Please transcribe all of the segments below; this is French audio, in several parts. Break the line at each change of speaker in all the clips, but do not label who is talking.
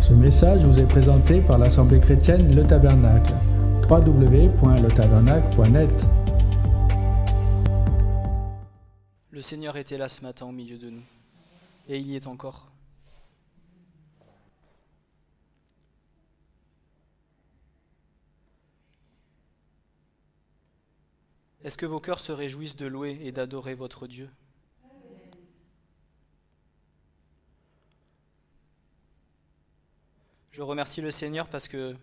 Ce message vous est présenté par l'Assemblée chrétienne Le Tabernacle. www.letabernacle.net.
Le Seigneur était là ce matin au milieu de nous, et il y est encore. Est-ce que vos cœurs se réjouissent de louer et d'adorer votre Dieu ? Je remercie le Seigneur parce que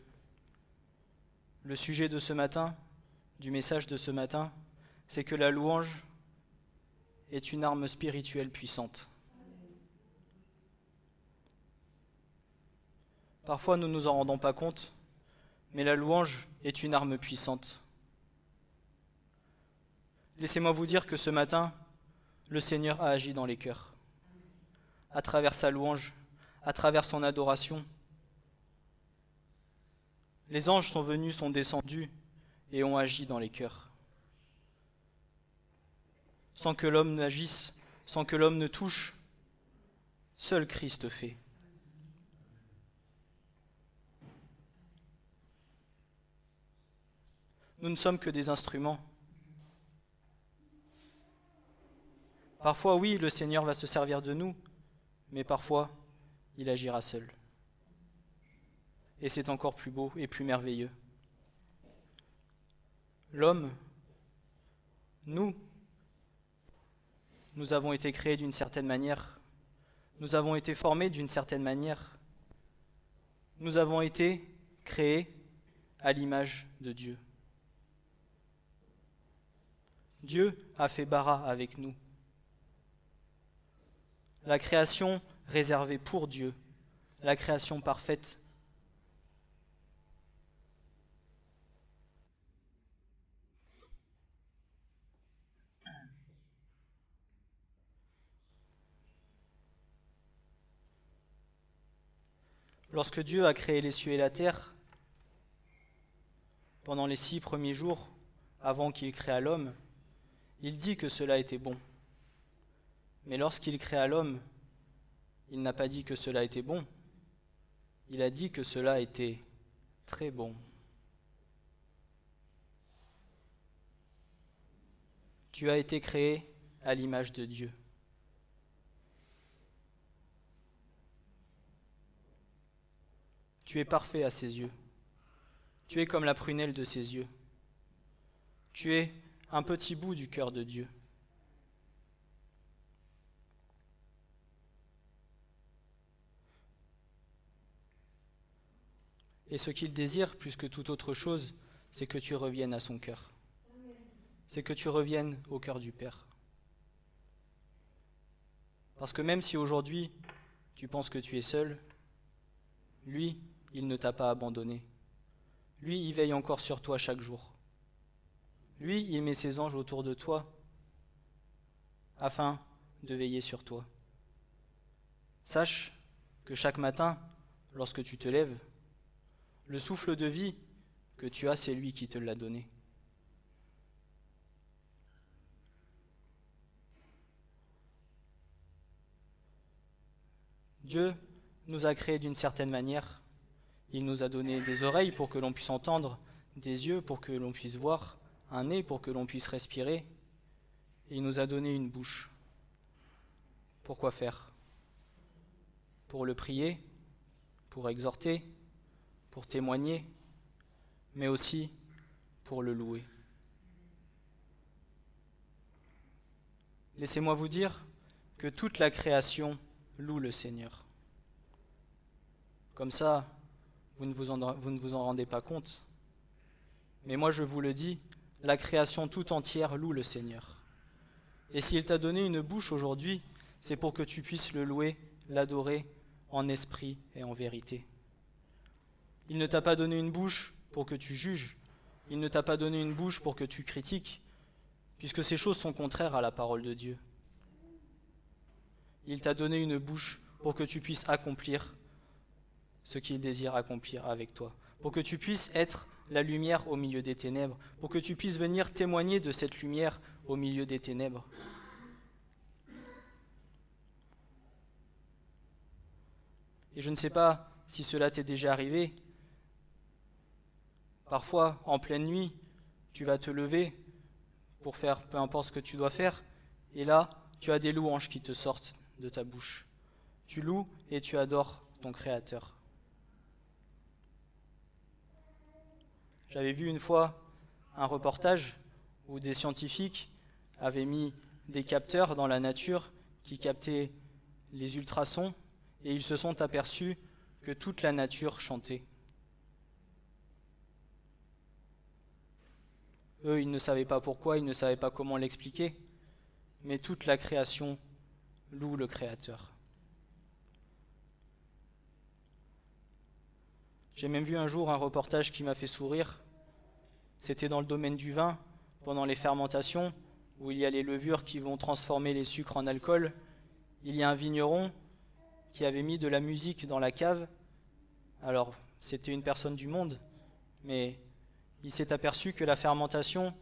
le sujet de ce matin, du message de ce matin, c'est que la louange est une arme spirituelle puissante. Parfois, nous ne nous en rendons pas compte, mais la louange est une arme puissante. Laissez-moi vous dire que ce matin, le Seigneur a agi dans les cœurs, à travers sa louange, à travers son adoration. Les anges sont venus, sont descendus et ont agi dans les cœurs. Sans que l'homme n'agisse, sans que l'homme ne touche, seul Christ fait. Nous ne sommes que des instruments. Parfois, oui, le Seigneur va se servir de nous, mais parfois, il agira seul. Et c'est encore plus beau et plus merveilleux. L'homme, nous avons été créés d'une certaine manière, nous avons été formés d'une certaine manière, nous avons été créés à l'image de Dieu. Dieu a fait bara avec nous. La création réservée pour Dieu, la création parfaite. Lorsque Dieu a créé les cieux et la terre, pendant les 6 premiers jours, avant qu'il créa l'homme, il dit que cela était bon. Mais lorsqu'il créa l'homme, il n'a pas dit que cela était bon, il a dit que cela était très bon. Tu as été créé à l'image de Dieu. Tu es parfait à ses yeux. Tu es comme la prunelle de ses yeux. Tu es un petit bout du cœur de Dieu. Et ce qu'il désire, plus que toute autre chose, c'est que tu reviennes à son cœur. C'est que tu reviennes au cœur du Père. Parce que même si aujourd'hui, tu penses que tu es seul, lui, il ne t'a pas abandonné. Lui, il veille encore sur toi chaque jour. Lui, il met ses anges autour de toi afin de veiller sur toi. Sache que chaque matin, lorsque tu te lèves, le souffle de vie que tu as, c'est lui qui te l'a donné. Dieu nous a créés d'une certaine manière. Il nous a donné des oreilles pour que l'on puisse entendre, des yeux pour que l'on puisse voir, un nez pour que l'on puisse respirer. Et il nous a donné une bouche. Pour quoi faire ? Pour le prier, pour exhorter, pour témoigner, mais aussi pour le louer. Laissez-moi vous dire que toute la création loue le Seigneur. Comme ça, vous ne vous en rendez pas compte. Mais moi je vous le dis, la création tout entière loue le Seigneur. Et s'il t'a donné une bouche aujourd'hui, c'est pour que tu puisses le louer, l'adorer en esprit et en vérité. Il ne t'a pas donné une bouche pour que tu juges. Il ne t'a pas donné une bouche pour que tu critiques, puisque ces choses sont contraires à la parole de Dieu. Il t'a donné une bouche pour que tu puisses accomplir ce qu'il désire accomplir avec toi, pour que tu puisses être la lumière au milieu des ténèbres, pour que tu puisses venir témoigner de cette lumière au milieu des ténèbres. Et je ne sais pas si cela t'est déjà arrivé. Parfois, en pleine nuit, tu vas te lever pour faire peu importe ce que tu dois faire, et là, tu as des louanges qui te sortent de ta bouche. Tu loues et tu adores ton Créateur. J'avais vu une fois un reportage où des scientifiques avaient mis des capteurs dans la nature qui captaient les ultrasons, et ils se sont aperçus que toute la nature chantait. Eux, ils ne savaient pas pourquoi, ils ne savaient pas comment l'expliquer, mais toute la création loue le Créateur. J'ai même vu un jour un reportage qui m'a fait sourire. C'était dans le domaine du vin, pendant les fermentations, où il y a les levures qui vont transformer les sucres en alcool. Il y a un vigneron qui avait mis de la musique dans la cave. Alors, c'était une personne du monde, mais il s'est aperçu que la fermentation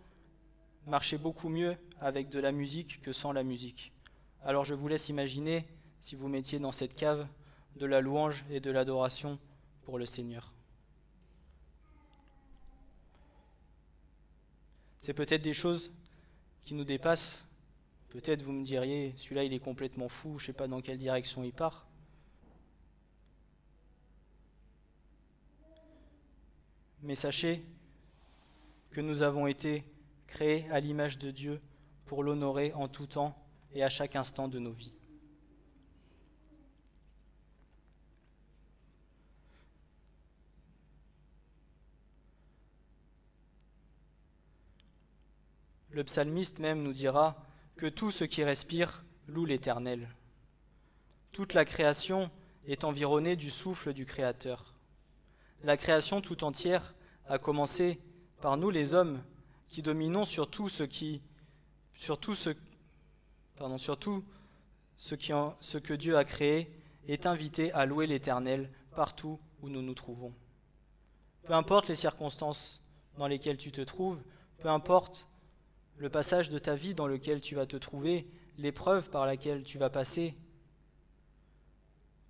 marchait beaucoup mieux avec de la musique que sans la musique. Alors je vous laisse imaginer, si vous mettiez dans cette cave de la louange et de l'adoration pour le Seigneur. C'est peut-être des choses qui nous dépassent. Peut-être vous me diriez, celui-là il est complètement fou, je ne sais pas dans quelle direction il part. Mais sachez que nous avons été créés à l'image de Dieu pour l'honorer en tout temps et à chaque instant de nos vies. Le psalmiste même nous dira que tout ce qui respire loue l'Éternel. Toute la création est environnée du souffle du Créateur. La création tout entière a commencé par nous les hommes qui dominons sur tout ce que Dieu a créé, est invité à louer l'Éternel partout où nous nous trouvons. Peu importe les circonstances dans lesquelles tu te trouves, peu importe le passage de ta vie dans lequel tu vas te trouver, l'épreuve par laquelle tu vas passer,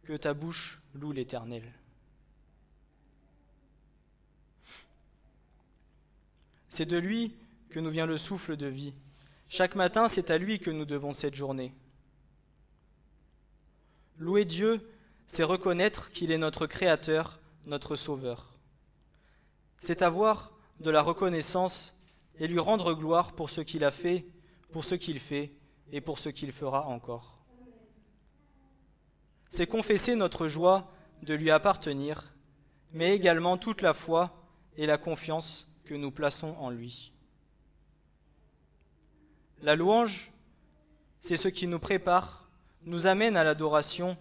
que ta bouche loue l'Éternel. C'est de lui que nous vient le souffle de vie. Chaque matin, c'est à lui que nous devons cette journée. Louer Dieu, c'est reconnaître qu'il est notre Créateur, notre Sauveur. C'est avoir de la reconnaissance et lui rendre gloire pour ce qu'il a fait, pour ce qu'il fait et pour ce qu'il fera encore. C'est confesser notre joie de lui appartenir, mais également toute la foi et la confiance que nous plaçons en lui. La louange, c'est ce qui nous prépare, nous amène à l'adoration,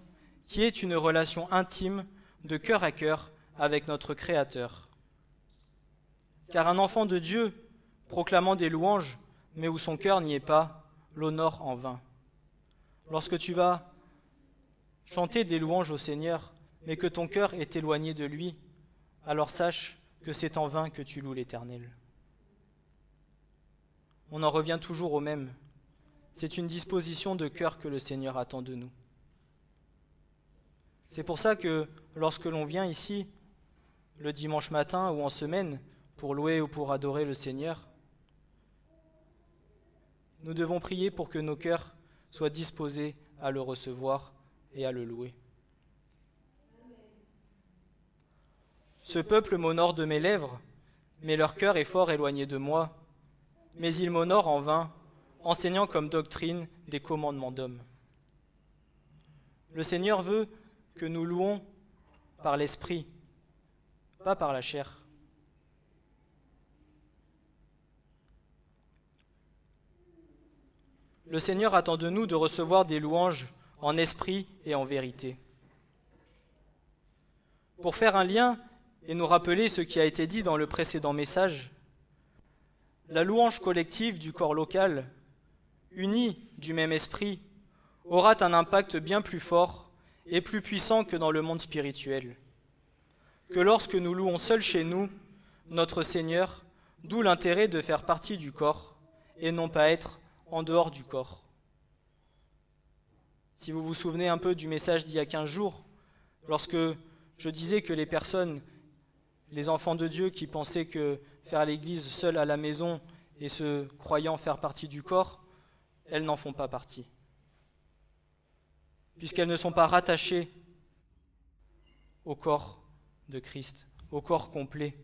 qui est une relation intime de cœur à cœur avec notre Créateur. Car un enfant de Dieu, proclamant des louanges, mais où son cœur n'y est pas, l'honore en vain. Lorsque tu vas chanter des louanges au Seigneur, mais que ton cœur est éloigné de lui, alors sache que c'est en vain que tu loues l'Éternel. On en revient toujours au même. C'est une disposition de cœur que le Seigneur attend de nous. C'est pour ça que lorsque l'on vient ici, le dimanche matin ou en semaine, pour louer ou pour adorer le Seigneur, nous devons prier pour que nos cœurs soient disposés à le recevoir et à le louer. Ce peuple m'honore de mes lèvres, mais leur cœur est fort éloigné de moi. Mais ils m'honorent en vain, enseignant comme doctrine des commandements d'hommes. Le Seigneur veut que nous louons par l'esprit, pas par la chair. Le Seigneur attend de nous de recevoir des louanges en esprit et en vérité. Pour faire un lien et nous rappeler ce qui a été dit dans le précédent message, la louange collective du corps local, unie du même esprit, aura un impact bien plus fort et plus puissant que dans le monde spirituel, que lorsque nous louons seuls chez nous notre Seigneur, d'où l'intérêt de faire partie du corps et non pas être en dehors du corps. Si vous vous souvenez un peu du message d'il y a 15 jours, lorsque je disais que les personnes, les enfants de Dieu qui pensaient que faire l'église seule à la maison et se croyant faire partie du corps, elles n'en font pas partie. Puisqu'elles ne sont pas rattachées au corps de Christ, au corps complet.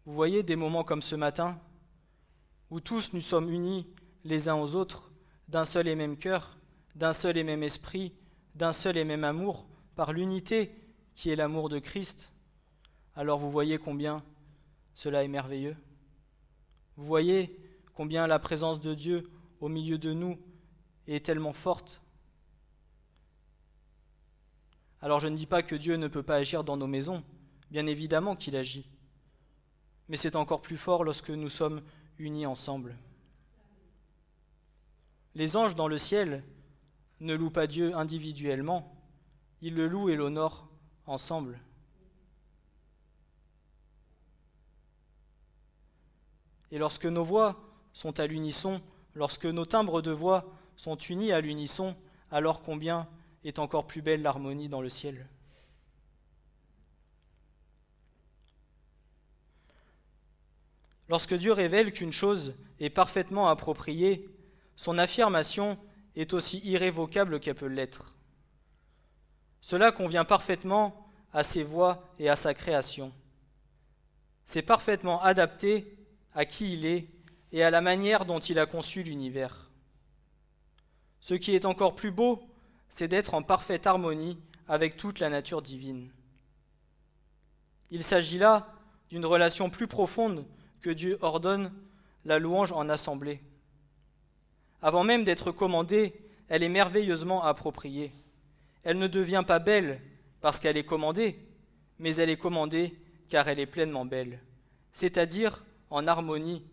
Vous voyez des moments comme ce matin, où tous nous sommes unis les uns aux autres, d'un seul et même cœur, d'un seul et même esprit, d'un seul et même amour, par l'unité qui est l'amour de Christ. Alors vous voyez combien cela est merveilleux. Vous voyez combien la présence de Dieu au milieu de nous est tellement forte. Alors je ne dis pas que Dieu ne peut pas agir dans nos maisons, bien évidemment qu'il agit. Mais c'est encore plus fort lorsque nous sommes unis ensemble. Les anges dans le ciel ne louent pas Dieu individuellement, ils le louent et l'honorent ensemble. Et lorsque nos voix sont à l'unisson, lorsque nos timbres de voix sont unis à l'unisson, alors combien est encore plus belle l'harmonie dans le ciel. Lorsque Dieu révèle qu'une chose est parfaitement appropriée, son affirmation est aussi irrévocable qu'elle peut l'être. Cela convient parfaitement à ses voies et à sa création. C'est parfaitement adapté à qui il est et à la manière dont il a conçu l'univers. Ce qui est encore plus beau, c'est d'être en parfaite harmonie avec toute la nature divine. Il s'agit là d'une relation plus profonde que Dieu ordonne la louange en assemblée. Avant même d'être commandée, elle est merveilleusement appropriée. Elle ne devient pas belle parce qu'elle est commandée, mais elle est commandée car elle est pleinement belle, c'est-à-dire en harmonie,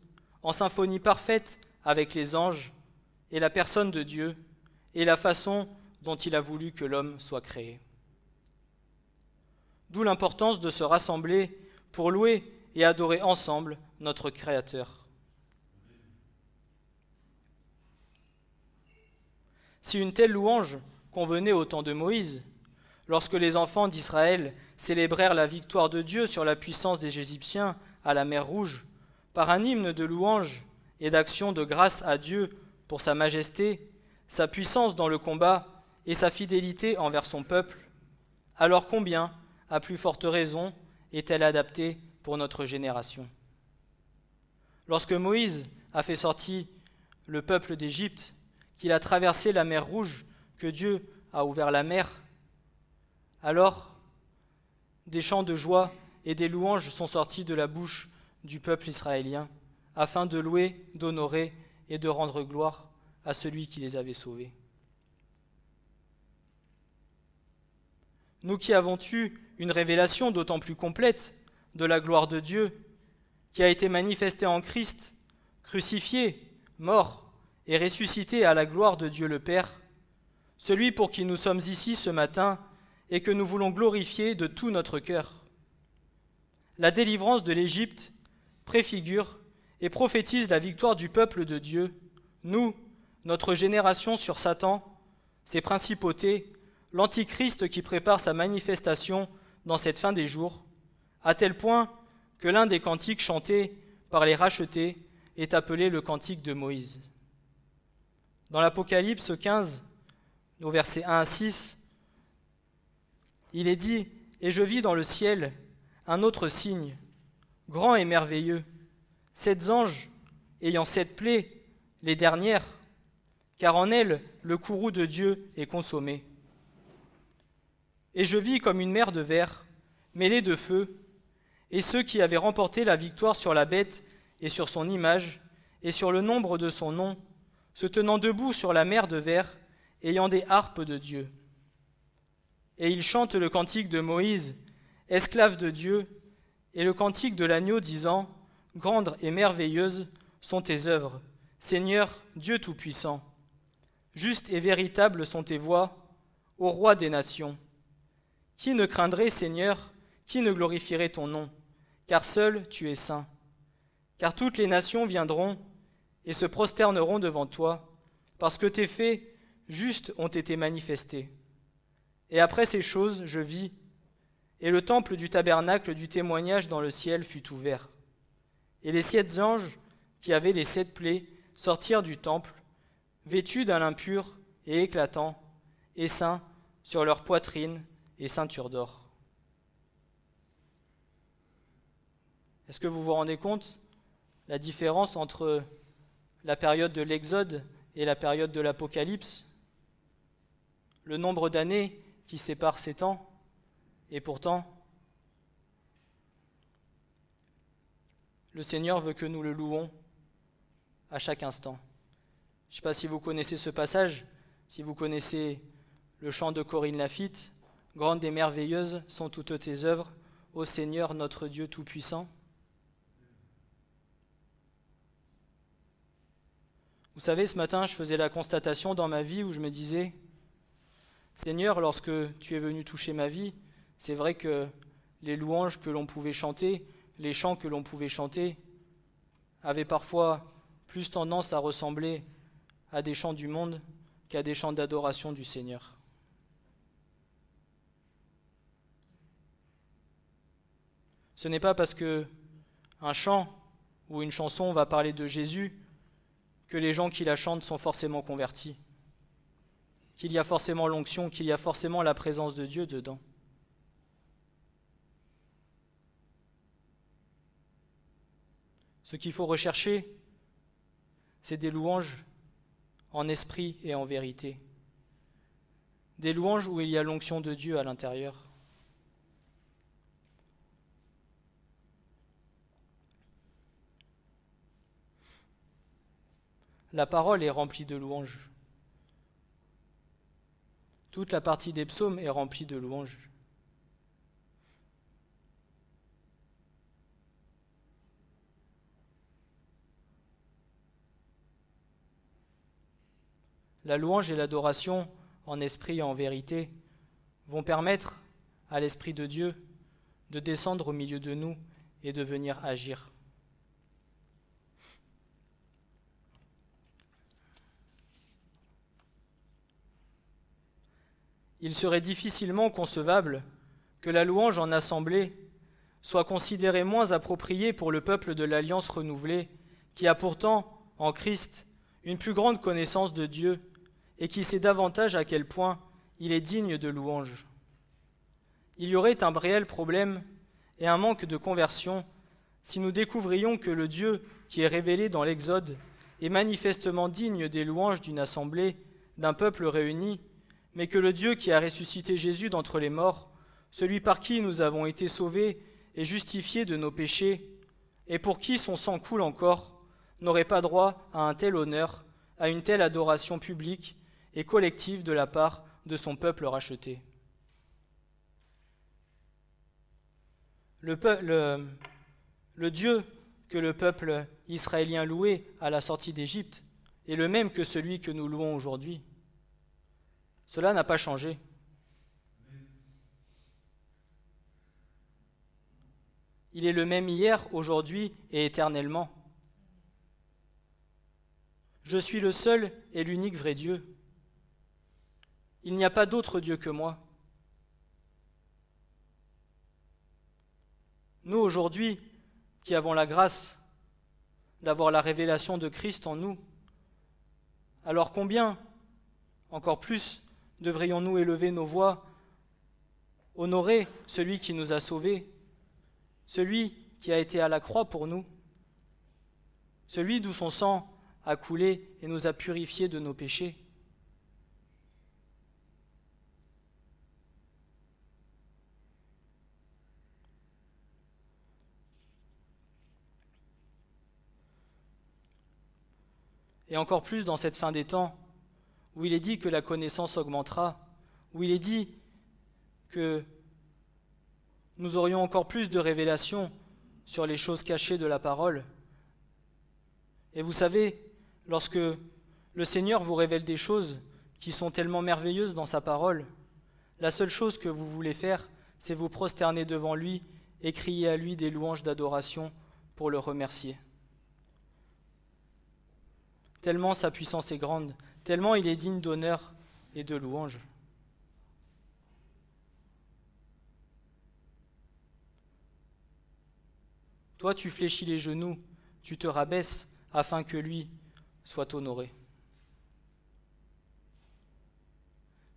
en symphonie parfaite avec les anges et la personne de Dieu et la façon dont il a voulu que l'homme soit créé. D'où l'importance de se rassembler pour louer et adorer ensemble notre Créateur. Si une telle louange convenait au temps de Moïse, lorsque les enfants d'Israël célébrèrent la victoire de Dieu sur la puissance des Égyptiens à la mer Rouge, par un hymne de louange et d'action de grâce à Dieu pour sa majesté, sa puissance dans le combat et sa fidélité envers son peuple, alors combien, à plus forte raison, est-elle adaptée pour notre génération? Lorsque Moïse a fait sortir le peuple d'Égypte, qu'il a traversé la mer Rouge, que Dieu a ouvert la mer, alors des chants de joie et des louanges sont sortis de la bouche du peuple israélien, afin de louer, d'honorer et de rendre gloire à celui qui les avait sauvés. Nous qui avons eu une révélation d'autant plus complète de la gloire de Dieu, qui a été manifestée en Christ, crucifié, mort et ressuscité à la gloire de Dieu le Père, celui pour qui nous sommes ici ce matin et que nous voulons glorifier de tout notre cœur. La délivrance de l'Égypte préfigure et prophétise la victoire du peuple de Dieu, nous, notre génération sur Satan, ses principautés, l'Antichrist qui prépare sa manifestation dans cette fin des jours, à tel point que l'un des cantiques chantés par les rachetés est appelé le cantique de Moïse. Dans l'Apocalypse 15, au versets 1 à 6, il est dit « Et je vis dans le ciel un autre signe, grand et merveilleux, 7 anges ayant 7 plaies, les dernières, car en elles le courroux de Dieu est consommé. Et je vis comme une mer de verre, mêlée de feu, et ceux qui avaient remporté la victoire sur la bête et sur son image, et sur le nombre de son nom, se tenant debout sur la mer de verre, ayant des harpes de Dieu. Et ils chantent le cantique de Moïse, esclave de Dieu, et le cantique de l'agneau disant « Grandes et merveilleuses sont tes œuvres, Seigneur Dieu Tout-Puissant. Justes et véritables sont tes voies, ô Roi des nations. Qui ne craindrait, Seigneur, qui ne glorifierait ton nom, car seul tu es saint. Car toutes les nations viendront et se prosterneront devant toi, parce que tes faits justes ont été manifestés. Et après ces choses, je vis, et le temple du tabernacle du témoignage dans le ciel fut ouvert. Et les 7 anges qui avaient les 7 plaies sortirent du temple, vêtus d'un lin pur et éclatant, et saints sur leur poitrine et ceinture d'or. Est-ce que vous vous rendez compte la différence entre la période de l'Exode et la période de l'Apocalypse? Le nombre d'années qui séparent ces temps, et pourtant, le Seigneur veut que nous le louons à chaque instant. Je ne sais pas si vous connaissez ce passage, si vous connaissez le chant de Corinne Lafitte, « Grandes et merveilleuses sont toutes tes œuvres, ô Seigneur notre Dieu Tout-Puissant ». Vous savez, ce matin, je faisais la constatation dans ma vie où je me disais, Seigneur, lorsque tu es venu toucher ma vie, c'est vrai que les louanges que l'on pouvait chanter, les chants que l'on pouvait chanter, avaient parfois plus tendance à ressembler à des chants du monde qu'à des chants d'adoration du Seigneur. Ce n'est pas parce que un chant ou une chanson va parler de Jésus que les gens qui la chantent sont forcément convertis, qu'il y a forcément l'onction, qu'il y a forcément la présence de Dieu dedans. Ce qu'il faut rechercher, c'est des louanges en esprit et en vérité. Des louanges où il y a l'onction de Dieu à l'intérieur. La parole est remplie de louanges. Toute la partie des psaumes est remplie de louanges. La louange et l'adoration en esprit et en vérité vont permettre à l'Esprit de Dieu de descendre au milieu de nous et de venir agir. Il serait difficilement concevable que la louange en assemblée soit considérée moins appropriée pour le peuple de l'Alliance renouvelée, qui a pourtant, en Christ, une plus grande connaissance de Dieu et qui sait davantage à quel point il est digne de louange. Il y aurait un réel problème et un manque de conversion si nous découvrions que le Dieu qui est révélé dans l'Exode est manifestement digne des louanges d'une assemblée, d'un peuple réuni, mais que le Dieu qui a ressuscité Jésus d'entre les morts, celui par qui nous avons été sauvés et justifiés de nos péchés, et pour qui son sang coule encore, n'aurait pas droit à un tel honneur, à une telle adoration publique et collective de la part de son peuple racheté. Le Dieu que le peuple israélien louait à la sortie d'Égypte est le même que celui que nous louons aujourd'hui. Cela n'a pas changé. Il est le même hier, aujourd'hui et éternellement. Je suis le seul et l'unique vrai Dieu. Il n'y a pas d'autre Dieu que moi. Nous, aujourd'hui, qui avons la grâce d'avoir la révélation de Christ en nous, alors combien, encore plus, devrions-nous élever nos voix, honorer celui qui nous a sauvés, celui qui a été à la croix pour nous, celui d'où son sang a coulé et nous a purifiés de nos péchés. Et encore plus dans cette fin des temps, où il est dit que la connaissance augmentera, où il est dit que nous aurions encore plus de révélations sur les choses cachées de la parole. Et vous savez, lorsque le Seigneur vous révèle des choses qui sont tellement merveilleuses dans sa parole, la seule chose que vous voulez faire, c'est vous prosterner devant lui et crier à lui des louanges d'adoration pour le remercier. Tellement sa puissance est grande, tellement il est digne d'honneur et de louange. Toi, tu fléchis les genoux, tu te rabaisses afin que lui soit honoré.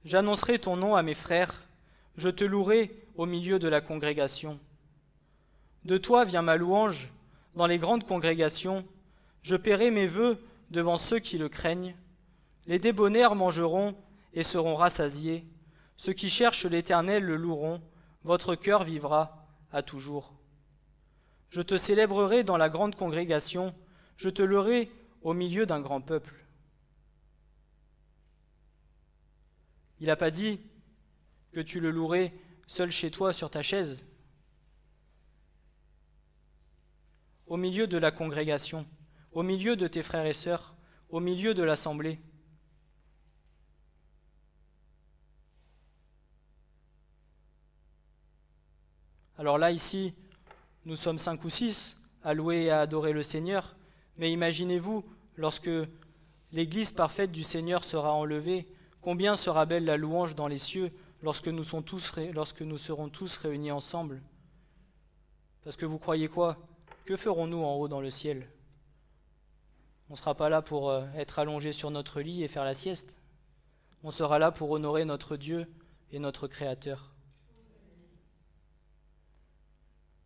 J'annoncerai ton nom à mes frères, je te louerai au milieu de la congrégation. De toi vient ma louange dans les grandes congrégations, je paierai mes vœux devant ceux qui le craignent. Les débonnaires mangeront et seront rassasiés, ceux qui cherchent l'Éternel le loueront, votre cœur vivra à toujours. Je te célébrerai dans la grande congrégation, je te louerai au milieu d'un grand peuple. Il n'a pas dit que tu le louerais seul chez toi sur ta chaise. Au milieu de la congrégation, au milieu de tes frères et sœurs, au milieu de l'assemblée. Alors là, ici, nous sommes 5 ou 6 à louer et à adorer le Seigneur, mais imaginez-vous, lorsque l'Église parfaite du Seigneur sera enlevée, combien sera belle la louange dans les cieux lorsque nous serons tous réunis ensemble. Parce que vous croyez quoi? Que ferons-nous en haut dans le ciel? On ne sera pas là pour être allongé sur notre lit et faire la sieste. On sera là pour honorer notre Dieu et notre Créateur.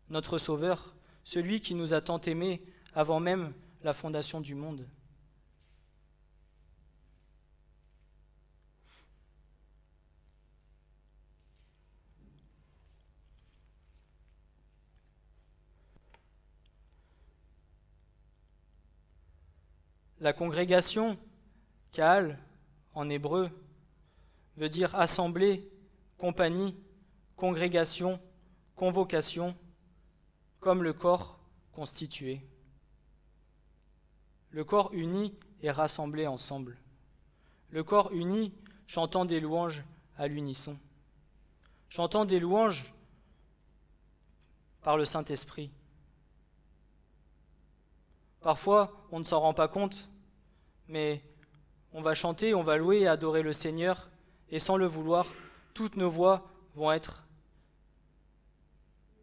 Notre Sauveur, celui qui nous a tant aimés avant même la fondation du monde. La congrégation, Kahal, en hébreu, veut dire assemblée, compagnie, congrégation, convocation, comme le corps constitué. Le corps uni est rassemblé ensemble. Le corps uni chantant des louanges à l'unisson. Chantant des louanges par le Saint-Esprit. Parfois, on ne s'en rend pas compte, mais on va chanter, on va louer et adorer le Seigneur, et sans le vouloir, toutes nos voix vont être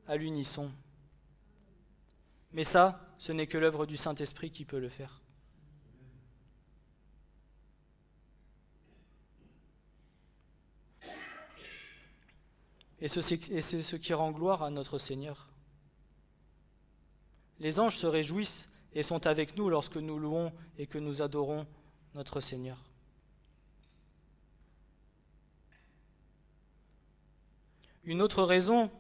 à l'unisson. Mais ça, ce n'est que l'œuvre du Saint-Esprit qui peut le faire. Et c'est ce qui rend gloire à notre Seigneur. Les anges se réjouissent et sont avec nous lorsque nous louons et que nous adorons notre Seigneur. Une autre raison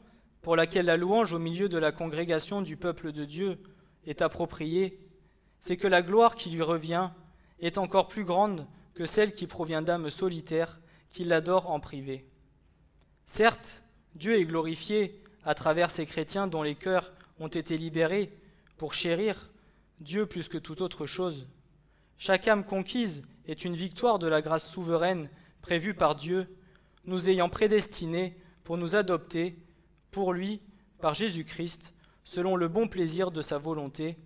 pour laquelle la louange au milieu de la congrégation du peuple de Dieu est appropriée, c'est que la gloire qui lui revient est encore plus grande que celle qui provient d'âmes solitaires qui l'adorent en privé. Certes, Dieu est glorifié à travers ces chrétiens dont les cœurs ont été libérés pour chérir Dieu plus que toute autre chose. Chaque âme conquise est une victoire de la grâce souveraine prévue par Dieu, nous ayant prédestinés pour nous adopter pour lui, par Jésus-Christ, selon le bon plaisir de sa volonté,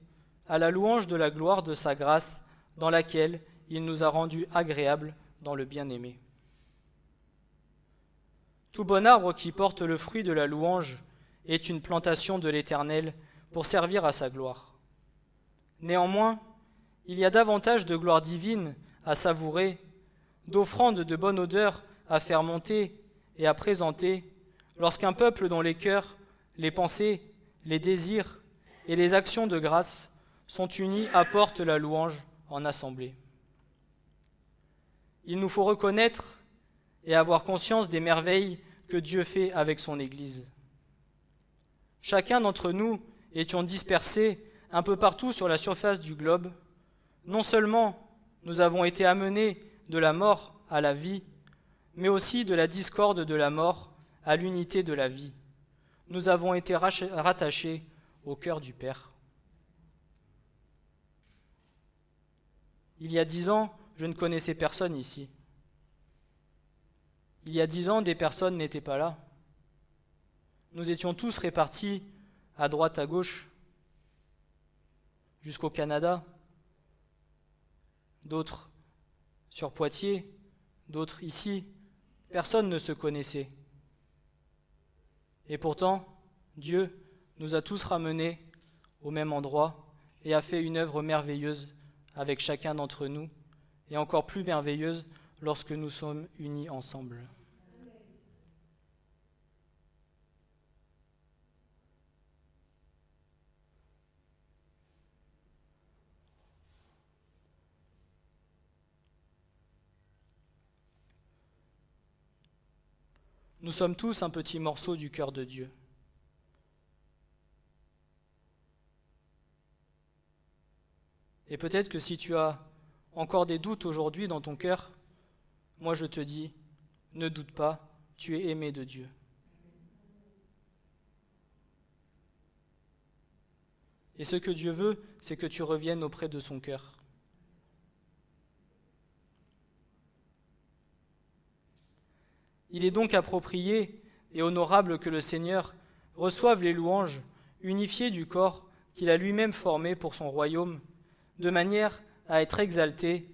à la louange de la gloire de sa grâce, dans laquelle il nous a rendus agréables dans le bien-aimé. Tout bon arbre qui porte le fruit de la louange est une plantation de l'Éternel pour servir à sa gloire. Néanmoins, il y a davantage de gloire divine à savourer, d'offrandes de bonne odeur à faire monter et à présenter, lorsqu'un peuple dont les cœurs, les pensées, les désirs et les actions de grâce sont unis apportent la louange en assemblée. Il nous faut reconnaître et avoir conscience des merveilles que Dieu fait avec son Église. Chacun d'entre nous étions dispersés un peu partout sur la surface du globe. Non seulement nous avons été amenés de la mort à la vie, mais aussi de la discorde de la mort à l'unité de la vie. Nous avons été rattachés au cœur du Père. Il y a 10 ans, je ne connaissais personne ici. Il y a 10 ans, des personnes n'étaient pas là. Nous étions tous répartis à droite, à gauche, jusqu'au Canada, d'autres sur Poitiers, d'autres ici, personne ne se connaissait. Et pourtant, Dieu nous a tous ramenés au même endroit et a fait une œuvre merveilleuse avec chacun d'entre nous, et encore plus merveilleuse lorsque nous sommes unis ensemble. Nous sommes tous un petit morceau du cœur de Dieu. Et peut-être que si tu as encore des doutes aujourd'hui dans ton cœur, moi je te dis, ne doute pas, tu es aimé de Dieu. Et ce que Dieu veut, c'est que tu reviennes auprès de son cœur. Il est donc approprié et honorable que le Seigneur reçoive les louanges unifiées du corps qu'il a lui-même formé pour son royaume, de manière à être exalté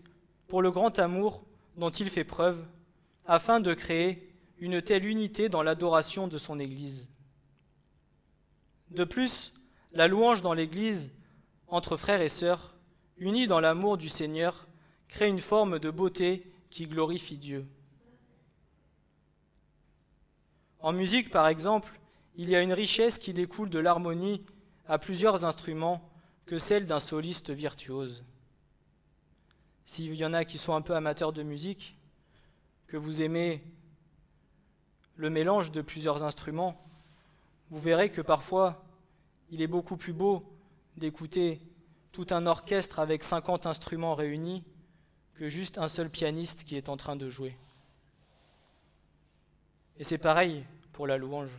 pour le grand amour dont il fait preuve, afin de créer une telle unité dans l'adoration de son Église. De plus, la louange dans l'Église, entre frères et sœurs, unis dans l'amour du Seigneur, crée une forme de beauté qui glorifie Dieu. En musique, par exemple, il y a une richesse qui découle de l'harmonie à plusieurs instruments que celle d'un soliste virtuose. S'il y en a qui sont un peu amateurs de musique, que vous aimez le mélange de plusieurs instruments, vous verrez que parfois, il est beaucoup plus beau d'écouter tout un orchestre avec 50 instruments réunis que juste un seul pianiste qui est en train de jouer. Et c'est pareil pour la louange.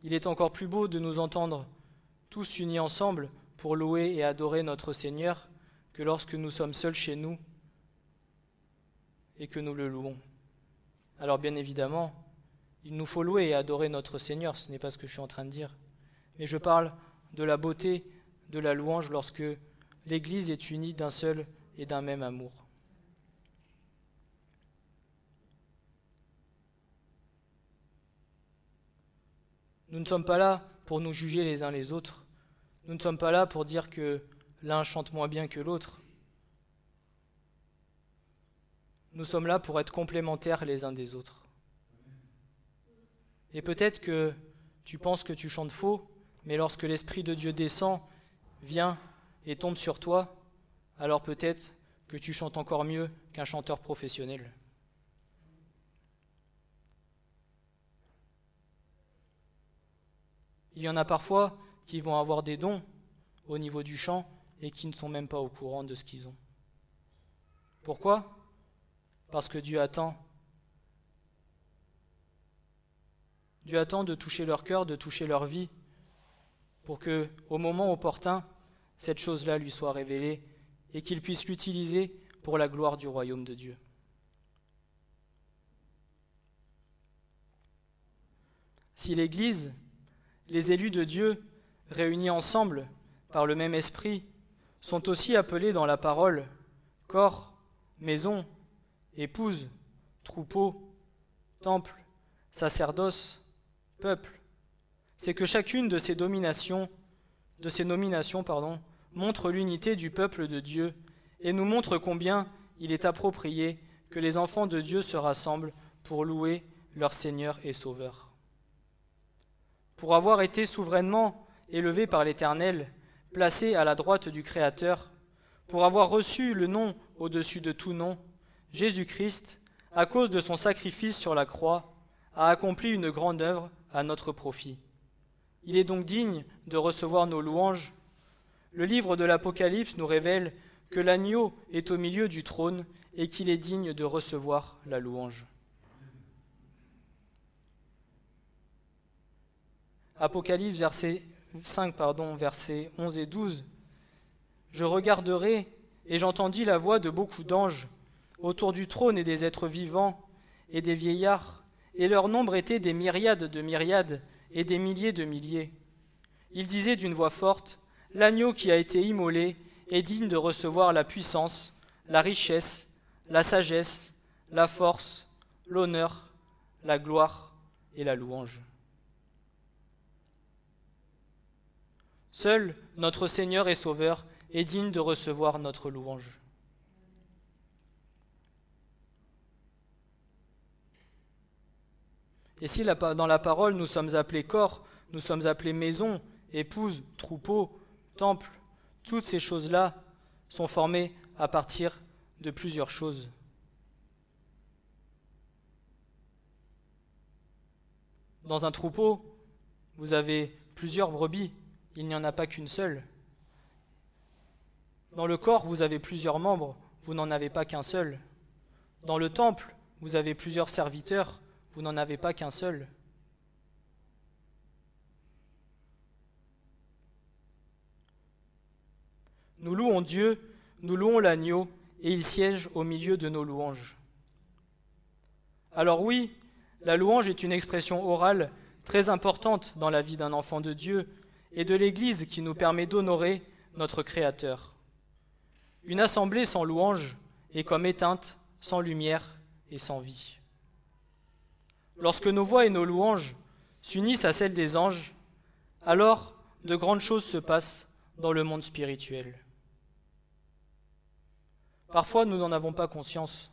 Il est encore plus beau de nous entendre tous unis ensemble pour louer et adorer notre Seigneur que lorsque nous sommes seuls chez nous et que nous le louons. Alors bien évidemment, il nous faut louer et adorer notre Seigneur, ce n'est pas ce que je suis en train de dire. Mais je parle de la beauté de la louange lorsque l'Église est unie d'un seul et d'un même amour. Nous ne sommes pas là pour nous juger les uns les autres. Nous ne sommes pas là pour dire que l'un chante moins bien que l'autre. Nous sommes là pour être complémentaires les uns des autres. Et peut-être que tu penses que tu chantes faux, mais lorsque l'Esprit de Dieu descend, vient et tombe sur toi, alors peut-être que tu chantes encore mieux qu'un chanteur professionnel. Il y en a parfois qui vont avoir des dons au niveau du chant et qui ne sont même pas au courant de ce qu'ils ont. Pourquoi ? Parce que Dieu attend. Dieu attend de toucher leur cœur, de toucher leur vie, pour que, au moment opportun, cette chose-là lui soit révélée et qu'il puisse l'utiliser pour la gloire du royaume de Dieu. Si l'Église, les élus de Dieu, réunis ensemble par le même esprit, sont aussi appelés dans la parole corps, maison, épouse, troupeau, temple, sacerdoce, peuple, c'est que chacune de ces nominations, montre l'unité du peuple de Dieu et nous montre combien il est approprié que les enfants de Dieu se rassemblent pour louer leur Seigneur et Sauveur. Pour avoir été souverainement élevés par l'Éternel, placés à la droite du Créateur, pour avoir reçu le nom au-dessus de tout nom, Jésus-Christ, à cause de son sacrifice sur la croix, a accompli une grande œuvre à notre profit. Il est donc digne de recevoir nos louanges. Le livre de l'Apocalypse nous révèle que l'agneau est au milieu du trône et qu'il est digne de recevoir la louange. Apocalypse versets 11 et 12. « Je regarderai et j'entendis la voix de beaucoup d'anges autour du trône et des êtres vivants et des vieillards, et leur nombre était des myriades de myriades et des milliers de milliers. Ils disaient d'une voix forte, « L'agneau qui a été immolé est digne de recevoir la puissance, la richesse, la sagesse, la force, l'honneur, la gloire et la louange. Seul notre Seigneur et Sauveur est digne de recevoir notre louange. Et si dans la parole nous sommes appelés corps, nous sommes appelés maison, épouse, troupeau, temple, toutes ces choses-là sont formées à partir de plusieurs choses. Dans un troupeau, vous avez plusieurs brebis, il n'y en a pas qu'une seule. Dans le corps, vous avez plusieurs membres, vous n'en avez pas qu'un seul. Dans le temple, vous avez plusieurs serviteurs, vous n'en avez pas qu'un seul. Nous louons Dieu, nous louons l'agneau, et il siège au milieu de nos louanges. Alors oui, la louange est une expression orale très importante dans la vie d'un enfant de Dieu et de l'Église qui nous permet d'honorer notre Créateur. Une assemblée sans louange est comme éteinte, sans lumière et sans vie. Lorsque nos voix et nos louanges s'unissent à celles des anges, alors de grandes choses se passent dans le monde spirituel. Parfois, nous n'en avons pas conscience,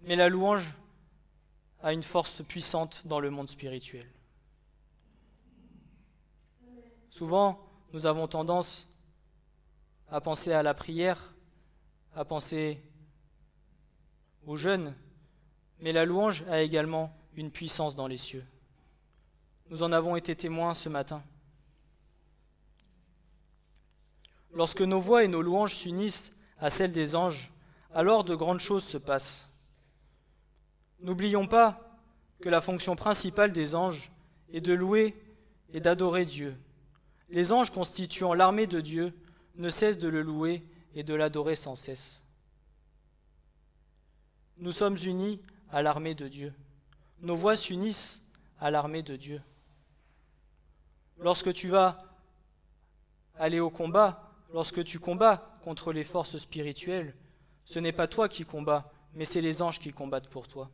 mais la louange a une force puissante dans le monde spirituel. Souvent, nous avons tendance à penser à la prière, à penser au jeûne, mais la louange a également une puissance dans les cieux. Nous en avons été témoins ce matin. Lorsque nos voix et nos louanges s'unissent à celles des anges, alors de grandes choses se passent. N'oublions pas que la fonction principale des anges est de louer et d'adorer Dieu. Les anges constituant l'armée de Dieu ne cessent de le louer et de l'adorer sans cesse. Nous sommes unis à l'armée de Dieu. Nos voix s'unissent à l'armée de Dieu. Lorsque tu vas aller au combat, lorsque tu combats contre les forces spirituelles, ce n'est pas toi qui combats, mais c'est les anges qui combattent pour toi.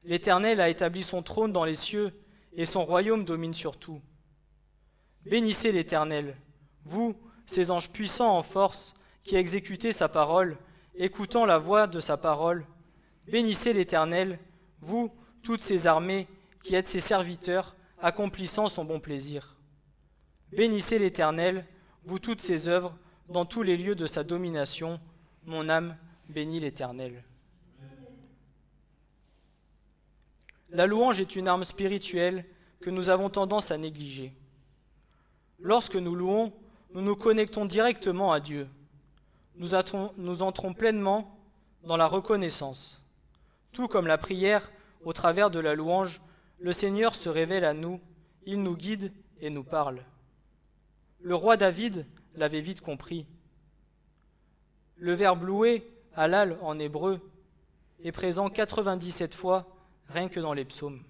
L'Éternel a établi son trône dans les cieux et son royaume domine sur tout. Bénissez l'Éternel, vous, ces anges puissants en force, qui exécutez sa parole, écoutant la voix de sa parole. Bénissez l'Éternel, vous, toutes ces armées, qui êtes ses serviteurs, accomplissant son bon plaisir. Bénissez l'Éternel, vous toutes ses œuvres, dans tous les lieux de sa domination. Mon âme bénit l'Éternel. La louange est une arme spirituelle que nous avons tendance à négliger. Lorsque nous louons, nous nous connectons directement à Dieu. Nous entrons pleinement dans la reconnaissance. Tout comme la prière, au travers de la louange, le Seigneur se révèle à nous, il nous guide et nous parle. Le roi David l'avait vite compris. Le verbe louer, halal en hébreu, est présent 97 fois rien que dans les psaumes.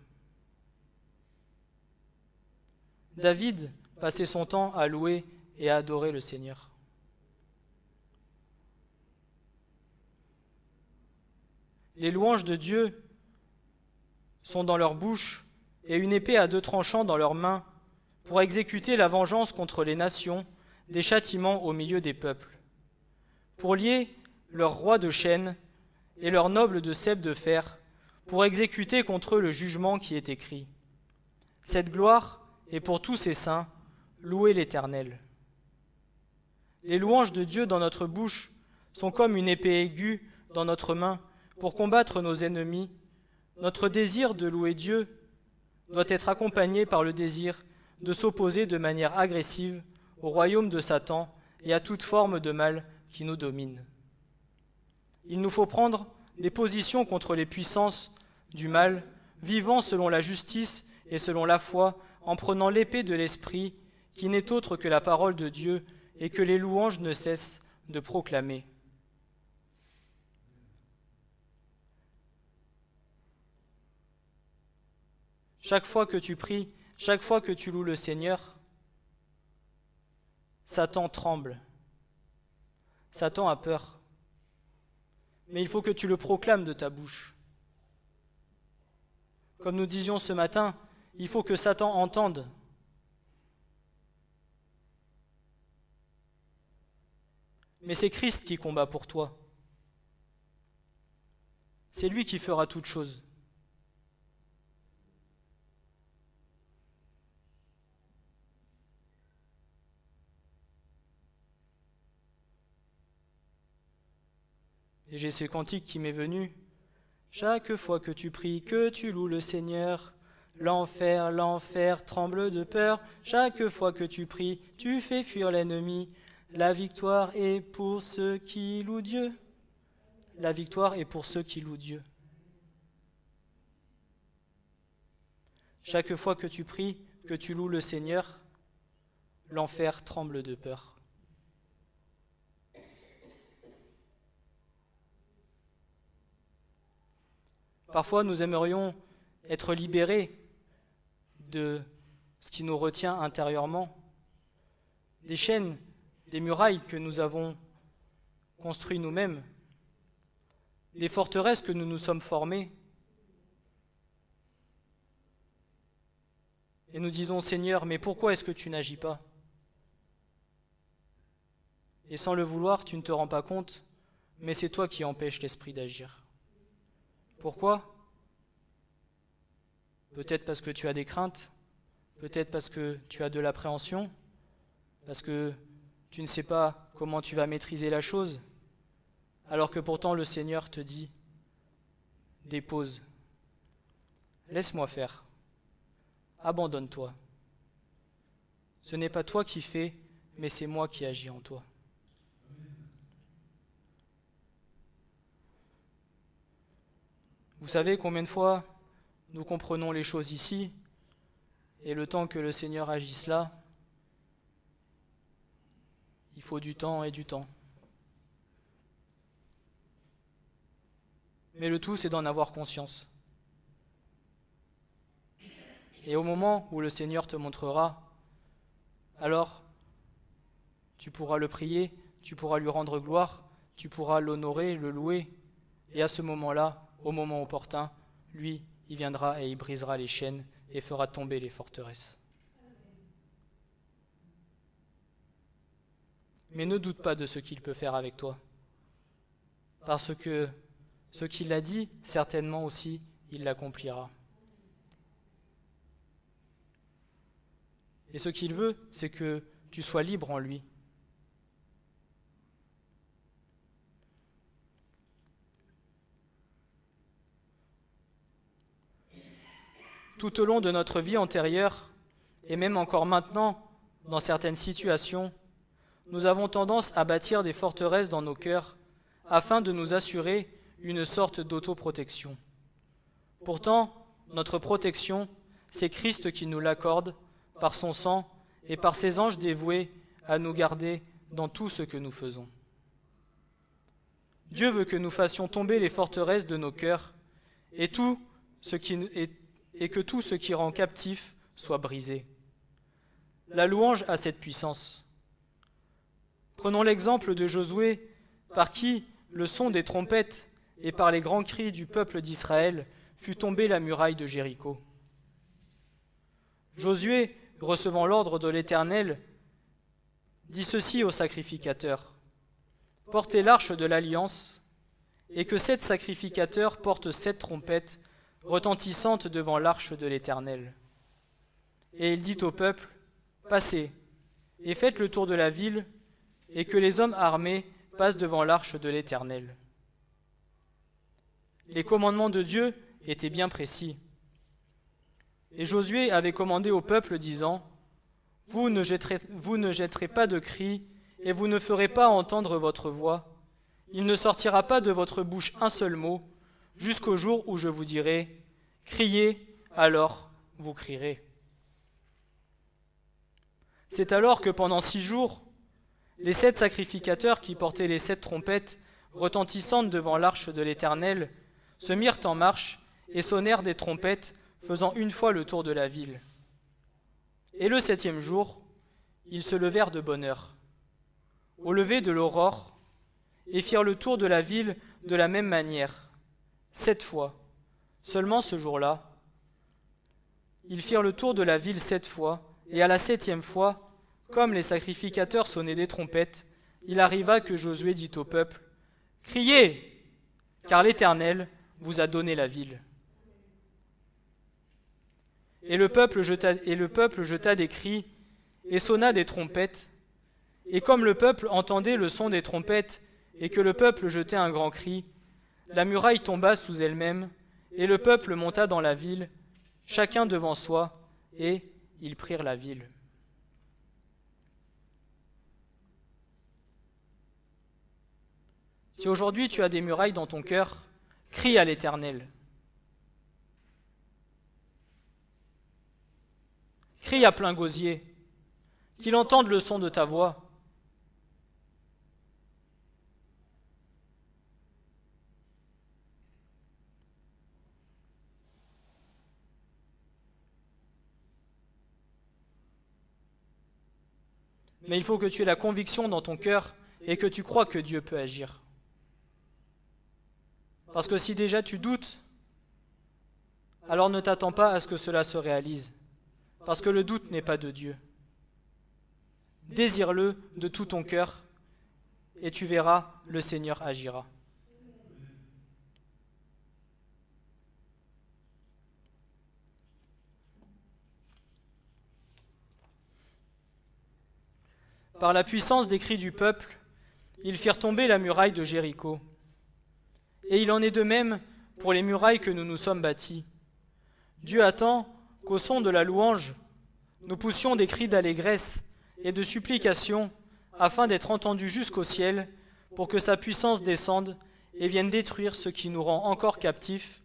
David passait son temps à louer et à adorer le Seigneur. Les louanges de Dieu sont dans leur bouche et une épée à deux tranchants dans leurs mains pour exécuter la vengeance contre les nations, des châtiments au milieu des peuples, pour lier leurs rois de chêne et leurs nobles de cèpes de fer, pour exécuter contre eux le jugement qui est écrit. Cette gloire est pour tous ses saints, louez l'Éternel. Les louanges de Dieu dans notre bouche sont comme une épée aiguë dans notre main pour combattre nos ennemis. Notre désir de louer Dieu doit être accompagné par le désir de s'opposer de manière agressive au royaume de Satan et à toute forme de mal qui nous domine. Il nous faut prendre des positions contre les puissances du mal, vivant selon la justice et selon la foi, en prenant l'épée de l'Esprit, qui n'est autre que la parole de Dieu et que les louanges ne cessent de proclamer. Chaque fois que tu pries, chaque fois que tu loues le Seigneur, Satan tremble. Satan a peur. Mais il faut que tu le proclames de ta bouche. Comme nous disions ce matin, il faut que Satan entende. Mais c'est Christ qui combat pour toi. C'est lui qui fera toute chose. Et j'ai ce cantique qui m'est venu. Chaque fois que tu pries, que tu loues le Seigneur, l'enfer, l'enfer tremble de peur. Chaque fois que tu pries, tu fais fuir l'ennemi. La victoire est pour ceux qui louent Dieu. La victoire est pour ceux qui louent Dieu. Chaque fois que tu pries, que tu loues le Seigneur, l'enfer tremble de peur. Parfois, nous aimerions être libérés de ce qui nous retient intérieurement, des chaînes, des murailles que nous avons construites nous-mêmes, des forteresses que nous nous sommes formées. Et nous disons, Seigneur, mais pourquoi est-ce que tu n'agis pas? Et sans le vouloir, tu ne te rends pas compte, mais c'est toi qui empêches l'esprit d'agir. Pourquoi? Peut-être parce que tu as des craintes, peut-être parce que tu as de l'appréhension, parce que tu ne sais pas comment tu vas maîtriser la chose, alors que pourtant le Seigneur te dit, dépose, laisse-moi faire, abandonne-toi. Ce n'est pas toi qui fais, mais c'est moi qui agis en toi. Vous savez combien de fois nous comprenons les choses ici, et le temps que le Seigneur agisse là, il faut du temps et du temps. Mais le tout, c'est d'en avoir conscience. Et au moment où le Seigneur te montrera, alors tu pourras le prier, tu pourras lui rendre gloire, tu pourras l'honorer, le louer, et à ce moment-là, au moment opportun, lui, il viendra et il brisera les chaînes et fera tomber les forteresses. Mais ne doute pas de ce qu'il peut faire avec toi, parce que ce qu'il a dit, certainement aussi, il l'accomplira. Et ce qu'il veut, c'est que tu sois libre en lui. Tout au long de notre vie antérieure, et même encore maintenant, dans certaines situations, nous avons tendance à bâtir des forteresses dans nos cœurs afin de nous assurer une sorte d'autoprotection. Pourtant, notre protection, c'est Christ qui nous l'accorde par son sang et par ses anges dévoués à nous garder dans tout ce que nous faisons. Dieu veut que nous fassions tomber les forteresses de nos cœurs et que tout ce qui rend captif soit brisé. La louange a cette puissance. Prenons l'exemple de Josué, par qui le son des trompettes et par les grands cris du peuple d'Israël fut tombée la muraille de Jéricho. Josué, recevant l'ordre de l'Éternel, dit ceci au sacrificateur: « Portez l'arche de l'Alliance, et que 7 sacrificateurs portent 7 trompettes retentissantes devant l'arche de l'Éternel. » Et il dit au peuple: « Passez, et faites le tour de la ville, et que les hommes armés passent devant l'arche de l'Éternel. » Les commandements de Dieu étaient bien précis. Et Josué avait commandé au peuple, disant: « Vous ne jetterez pas de cris, et vous ne ferez pas entendre votre voix. Il ne sortira pas de votre bouche un seul mot, jusqu'au jour où je vous dirai: criez, alors vous crierez. » C'est alors que pendant 6 jours, les 7 sacrificateurs qui portaient les 7 trompettes retentissantes devant l'arche de l'Éternel se mirent en marche et sonnèrent des trompettes, faisant une fois le tour de la ville. Et le 7e jour, ils se levèrent de bonne heure. au lever de l'aurore, et firent le tour de la ville de la même manière, 7 fois. Seulement ce jour-là, ils firent le tour de la ville 7 fois, et à la 7e fois, comme les sacrificateurs sonnaient des trompettes, il arriva que Josué dit au peuple, « Criez, car l'Éternel vous a donné la ville. » Et le peuple jeta des cris et sonna des trompettes. Et comme le peuple entendait le son des trompettes et que le peuple jetait un grand cri, la muraille tomba sous elle-même et le peuple monta dans la ville, chacun devant soi, et ils prirent la ville. Si aujourd'hui tu as des murailles dans ton cœur, crie à l'Éternel. Crie à plein gosier, qu'il entende le son de ta voix. Mais il faut que tu aies la conviction dans ton cœur et que tu crois que Dieu peut agir. Parce que si déjà tu doutes, alors ne t'attends pas à ce que cela se réalise. Parce que le doute n'est pas de Dieu. Désire-le de tout ton cœur et tu verras, le Seigneur agira. Par la puissance des cris du peuple, ils firent tomber la muraille de Jéricho. Et il en est de même pour les murailles que nous nous sommes bâties. Dieu attend qu'au son de la louange, nous poussions des cris d'allégresse et de supplication afin d'être entendus jusqu'au ciel pour que sa puissance descende et vienne détruire ce qui nous rend encore captifs,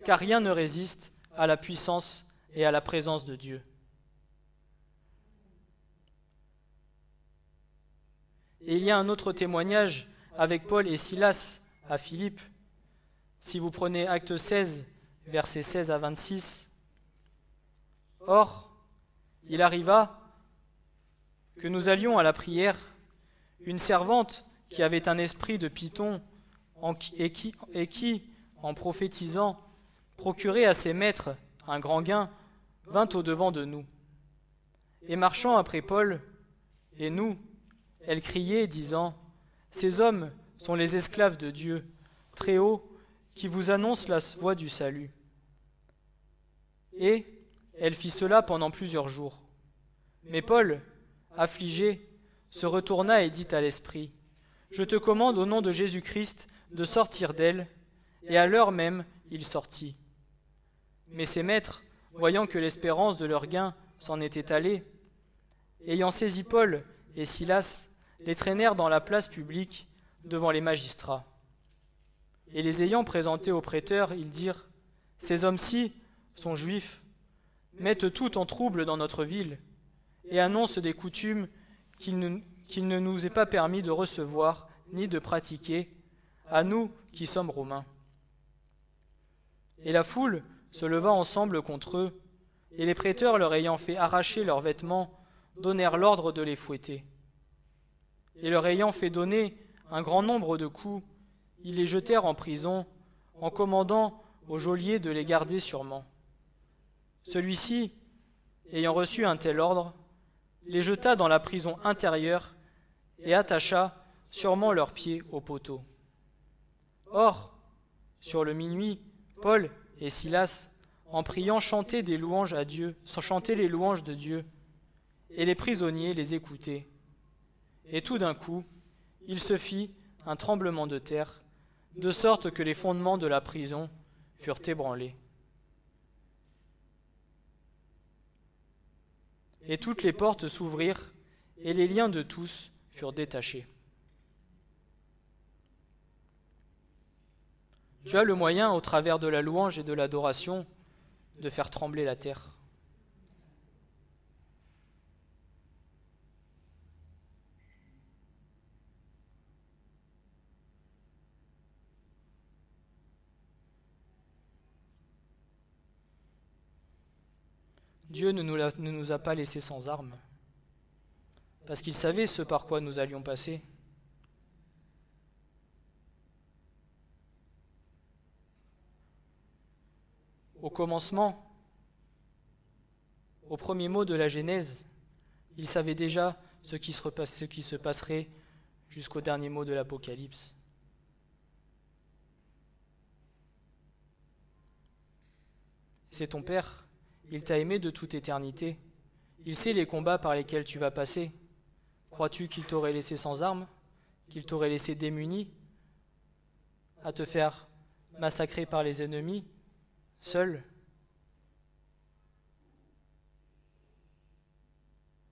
car rien ne résiste à la puissance et à la présence de Dieu. Et il y a un autre témoignage avec Paul et Silas à Philippe. Si vous prenez Acte 16, versets 16 à 26, « Or, il arriva que nous allions à la prière, une servante qui avait un esprit de python et qui, en prophétisant, procurait à ses maîtres un grand gain, vint au-devant de nous. Et marchant après Paul et nous, elle criait, disant, « Ces hommes sont les esclaves de Dieu, très haut, qui vous annoncent la voie du salut. » Et elle fit cela pendant plusieurs jours. Mais Paul, affligé, se retourna et dit à l'esprit, « Je te commande au nom de Jésus-Christ de sortir d'elle. » Et à l'heure même, il sortit. Mais ses maîtres, voyant que l'espérance de leur gain s'en était allée, ayant saisi Paul et Silas, les traînèrent dans la place publique devant les magistrats. Et les ayant présentés aux prêteurs, ils dirent, « Ces hommes-ci sont juifs, mettent tout en trouble dans notre ville, et annoncent des coutumes qu'il ne nous est pas permis de recevoir ni de pratiquer, à nous qui sommes Romains. » Et la foule se leva ensemble contre eux, et les prêteurs leur ayant fait arracher leurs vêtements, donnèrent l'ordre de les fouetter. Et leur ayant fait donner un grand nombre de coups, ils les jetèrent en prison, en commandant au geôlier de les garder sûrement. Celui-ci, ayant reçu un tel ordre, les jeta dans la prison intérieure et attacha sûrement leurs pieds au poteau. Or, sur le minuit, Paul et Silas, en priant, chantaient des louanges à Dieu, sans chanter les louanges de Dieu, et les prisonniers les écoutaient. Et tout d'un coup, il se fit un tremblement de terre, de sorte que les fondements de la prison furent ébranlés. Et toutes les portes s'ouvrirent, et les liens de tous furent détachés. Tu as le moyen, au travers de la louange et de l'adoration, de faire trembler la terre. Dieu ne nous a pas laissés sans armes, parce qu'il savait ce par quoi nous allions passer. au commencement, au premier mot de la Genèse, il savait déjà ce qui se passerait jusqu'au dernier mot de l'Apocalypse. C'est ton Père, il t'a aimé de toute éternité. Il sait les combats par lesquels tu vas passer. Crois-tu qu'il t'aurait laissé sans armes, qu'il t'aurait laissé démuni, à te faire massacrer par les ennemis, seul?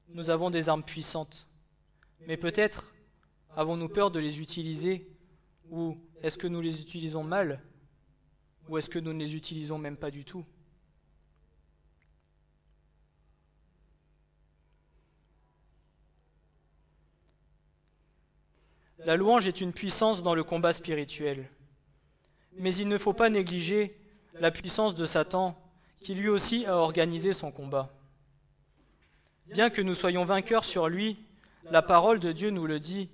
Nous avons des armes puissantes, mais peut-être avons-nous peur de les utiliser, ou est-ce que nous les utilisons mal, ou est-ce que nous ne les utilisons même pas du tout? La louange est une puissance dans le combat spirituel, mais il ne faut pas négliger la puissance de Satan, qui lui aussi a organisé son combat. Bien que nous soyons vainqueurs sur lui, la parole de Dieu nous le dit,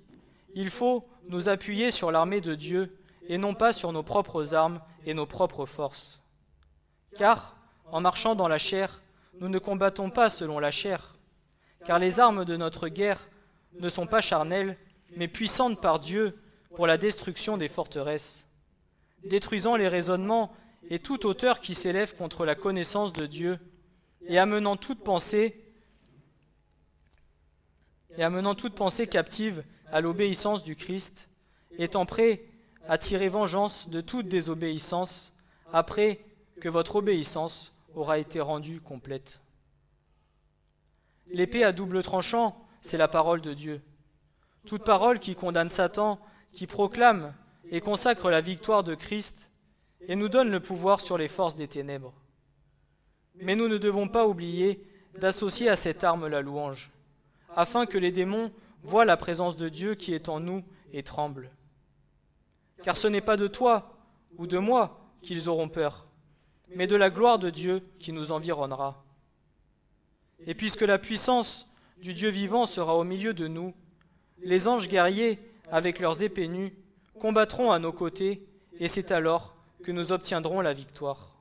il faut nous appuyer sur l'armée de Dieu et non pas sur nos propres armes et nos propres forces. Car, en marchant dans la chair, nous ne combattons pas selon la chair, car les armes de notre guerre ne sont pas charnelles, mais puissantes par Dieu pour la destruction des forteresses, détruisant les raisonnements et toute hauteur qui s'élève contre la connaissance de Dieu, et amenant toute pensée captive à l'obéissance du Christ, étant prêt à tirer vengeance de toute désobéissance, après que votre obéissance aura été rendue complète. L'épée à double tranchant, c'est la parole de Dieu. Toute parole qui condamne Satan, qui proclame et consacre la victoire de Christ, et nous donne le pouvoir sur les forces des ténèbres. Mais nous ne devons pas oublier d'associer à cette arme la louange, afin que les démons voient la présence de Dieu qui est en nous et tremblent. Car ce n'est pas de toi ou de moi qu'ils auront peur, mais de la gloire de Dieu qui nous environnera. Et puisque la puissance du Dieu vivant sera au milieu de nous, les anges guerriers, avec leurs épées nues, combattront à nos côtés, et c'est alors que nous obtiendrons la victoire.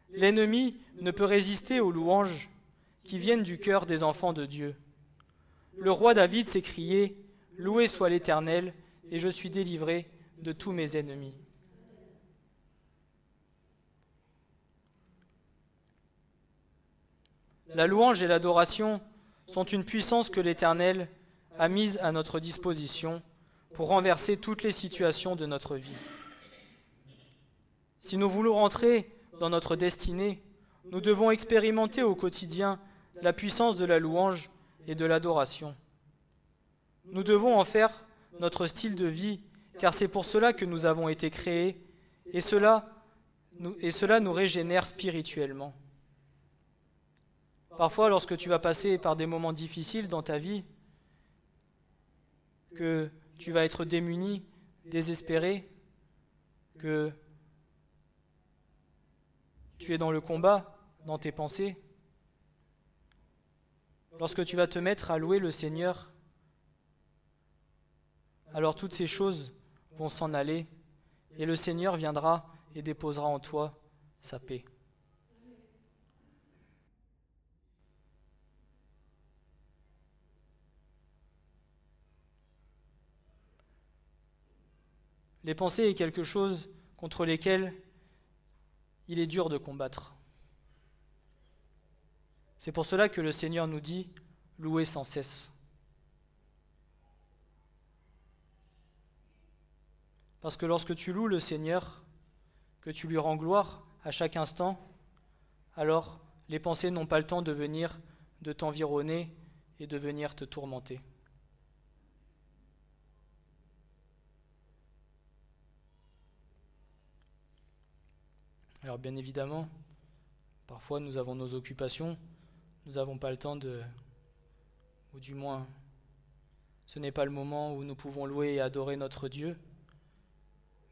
L'ennemi ne peut résister aux louanges qui viennent du cœur des enfants de Dieu. Le roi David s'écriait « Loué soit l'Éternel, et je suis délivré de tous mes ennemis. » La louange et l'adoration sont une puissance que l'Éternel a mise à notre disposition pour renverser toutes les situations de notre vie. Si nous voulons rentrer dans notre destinée, nous devons expérimenter au quotidien la puissance de la louange et de l'adoration. Nous devons en faire notre style de vie, car c'est pour cela que nous avons été créés, et cela nous régénère spirituellement. Parfois, lorsque tu vas passer par des moments difficiles dans ta vie, que tu vas être démuni, désespéré, que tu es dans le combat, dans tes pensées, lorsque tu vas te mettre à louer le Seigneur, alors toutes ces choses vont s'en aller et le Seigneur viendra et déposera en toi sa paix. Les pensées est quelque chose contre lesquelles il est dur de combattre. C'est pour cela que le Seigneur nous dit « louez sans cesse ». Parce que lorsque tu loues le Seigneur, que tu lui rends gloire à chaque instant, alors les pensées n'ont pas le temps de venir de t'environner et de venir te tourmenter. Alors bien évidemment, parfois nous avons nos occupations, nous n'avons pas le temps ou du moins, ce n'est pas le moment où nous pouvons louer et adorer notre Dieu.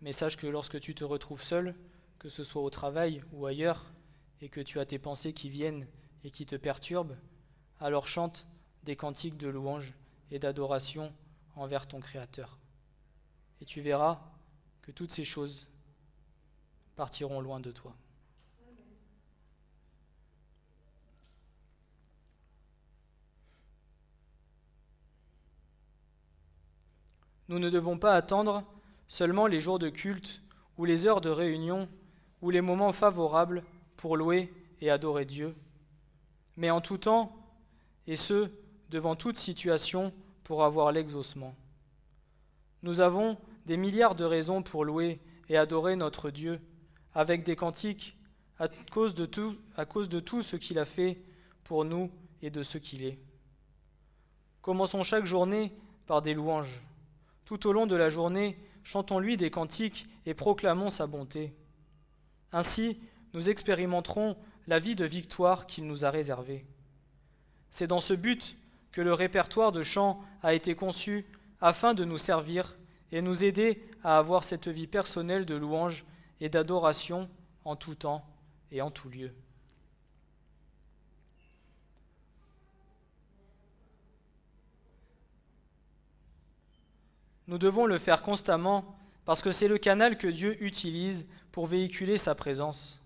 Mais sache que lorsque tu te retrouves seul, que ce soit au travail ou ailleurs, et que tu as tes pensées qui viennent et qui te perturbent, alors chante des cantiques de louange et d'adoration envers ton Créateur. Et tu verras que toutes ces choses partiront loin de toi. nous ne devons pas attendre seulement les jours de culte ou les heures de réunion ou les moments favorables pour louer et adorer Dieu, mais en tout temps, et ce, devant toute situation, pour avoir l'exaucement. Nous avons des milliards de raisons pour louer et adorer notre Dieu, avec des cantiques, à cause de tout ce qu'il a fait pour nous et de ce qu'il est. Commençons chaque journée par des louanges. Tout au long de la journée, chantons-lui des cantiques et proclamons sa bonté. Ainsi, nous expérimenterons la vie de victoire qu'il nous a réservée. C'est dans ce but que le répertoire de chants a été conçu afin de nous servir et nous aider à avoir cette vie personnelle de louange et d'adoration en tout temps et en tout lieu. Nous devons le faire constamment parce que c'est le canal que Dieu utilise pour véhiculer sa présence.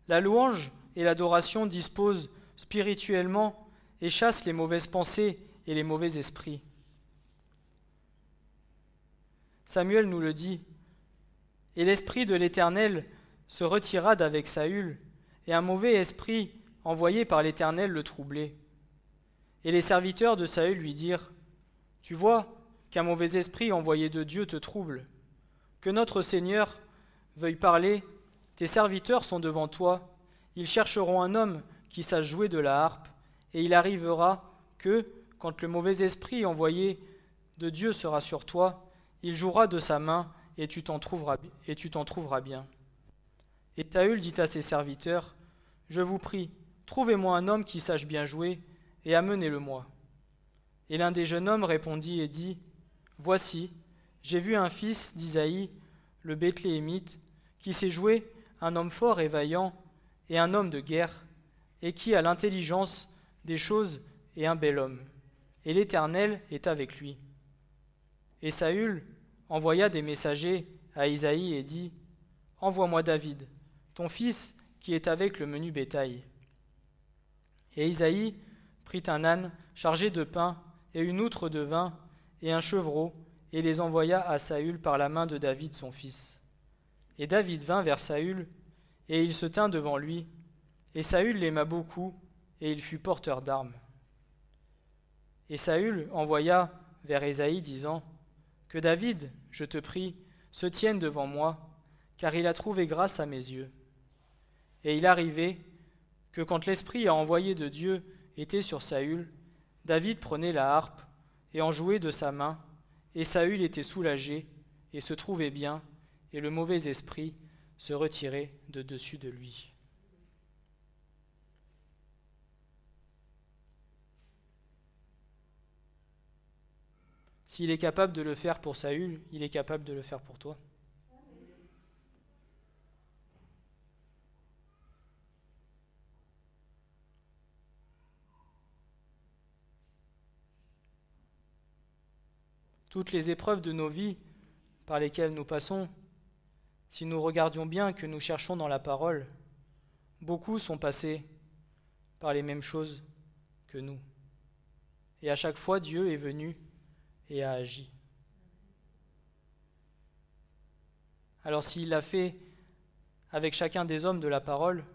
La louange et l'adoration disposent spirituellement et chassent les mauvaises pensées et les mauvais esprits. Samuel nous le dit, « Et l'esprit de l'Éternel se retira d'avec Saül, et un mauvais esprit envoyé par l'Éternel le troublait. Et les serviteurs de Saül lui dirent, « Tu vois qu'un mauvais esprit envoyé de Dieu te trouble. Que notre Seigneur veuille parler, tes serviteurs sont devant toi, ils chercheront un homme qui sache jouer de la harpe, et il arrivera que, quand le mauvais esprit envoyé de Dieu sera sur toi, il jouera de sa main, et tu t'en trouveras bien. » Et Saül dit à ses serviteurs, « Je vous prie, trouvez-moi un homme qui sache bien jouer, et amenez-le-moi. » Et l'un des jeunes hommes répondit et dit, « Voici, j'ai vu un fils d'Isaïe, le Bethléemite, qui sait jouer, un homme fort et vaillant, et un homme de guerre, et qui a l'intelligence des choses et un bel homme. Et l'Éternel est avec lui. » Et Saül envoya des messagers à Isaïe et dit, « Envoie-moi David, ton fils qui est avec le menu bétail. » Et Isaïe prit un âne chargé de pain et une outre de vin et un chevreau et les envoya à Saül par la main de David son fils. Et David vint vers Saül et il se tint devant lui. Et Saül l'aima beaucoup et il fut porteur d'armes. Et Saül envoya vers Isaïe disant, « Que David, je te prie, se tienne devant moi, car il a trouvé grâce à mes yeux. » Et il arrivait que quand l'esprit envoyé de Dieu était sur Saül, David prenait la harpe et en jouait de sa main, et Saül était soulagé et se trouvait bien, et le mauvais esprit se retirait de dessus de lui. S'il est capable de le faire pour Saül, il est capable de le faire pour toi. Toutes les épreuves de nos vies par lesquelles nous passons, si nous regardions bien que nous cherchons dans la parole, beaucoup sont passés par les mêmes choses que nous. Et à chaque fois, Dieu est venu et a agi. Alors s'il l'a fait avec chacun des hommes de la parole,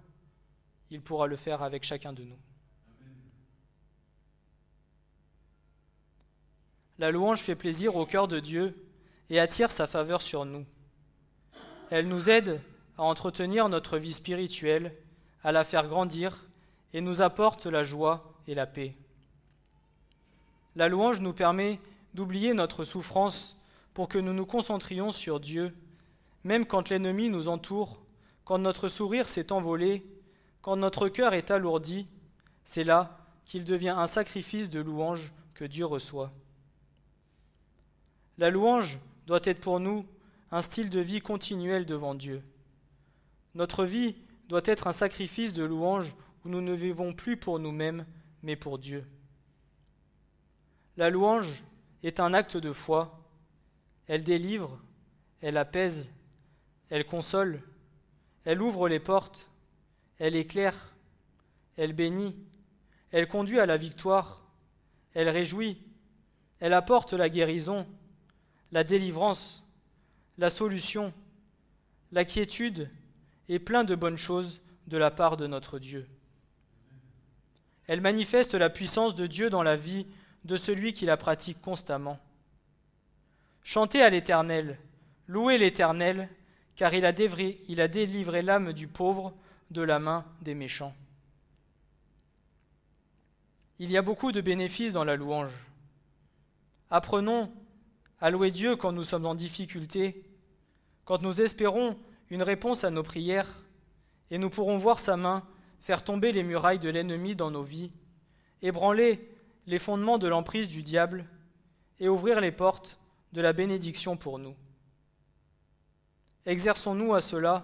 il pourra le faire avec chacun de nous. La louange fait plaisir au cœur de Dieu et attire sa faveur sur nous. Elle nous aide à entretenir notre vie spirituelle, à la faire grandir et nous apporte la joie et la paix. La louange nous permet d'oublier notre souffrance pour que nous nous concentrions sur Dieu, même quand l'ennemi nous entoure, quand notre sourire s'est envolé, quand notre cœur est alourdi, c'est là qu'il devient un sacrifice de louange que Dieu reçoit. La louange doit être pour nous un style de vie continuel devant Dieu. Notre vie doit être un sacrifice de louange où nous ne vivons plus pour nous-mêmes, mais pour Dieu. La louange est un acte de foi. Elle délivre, elle apaise, elle console, elle ouvre les portes, elle éclaire, elle bénit, elle conduit à la victoire, elle réjouit, elle apporte la guérison, la délivrance, la solution, la quiétude et plein de bonnes choses de la part de notre Dieu. Elle manifeste la puissance de Dieu dans la vie de celui qui la pratique constamment. Chantez à l'Éternel, louez l'Éternel, car il a délivré l'âme du pauvre de la main des méchants. Il y a beaucoup de bénéfices dans la louange. Apprenons à louer Dieu quand nous sommes en difficulté, quand nous espérons une réponse à nos prières, et nous pourrons voir sa main faire tomber les murailles de l'ennemi dans nos vies, ébranler les fondements de l'emprise du diable et ouvrir les portes de la bénédiction pour nous. Exerçons-nous à cela